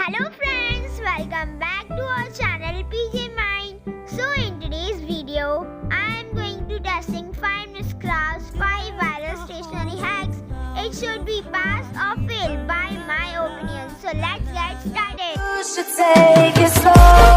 Hello friends, welcome back to our channel PJ Mind. So in today's video, I am going to testing 5 minutes crafts 5 viral stationery hacks. It should be pass or fail by my opinion. So let's get started. You should take it slow.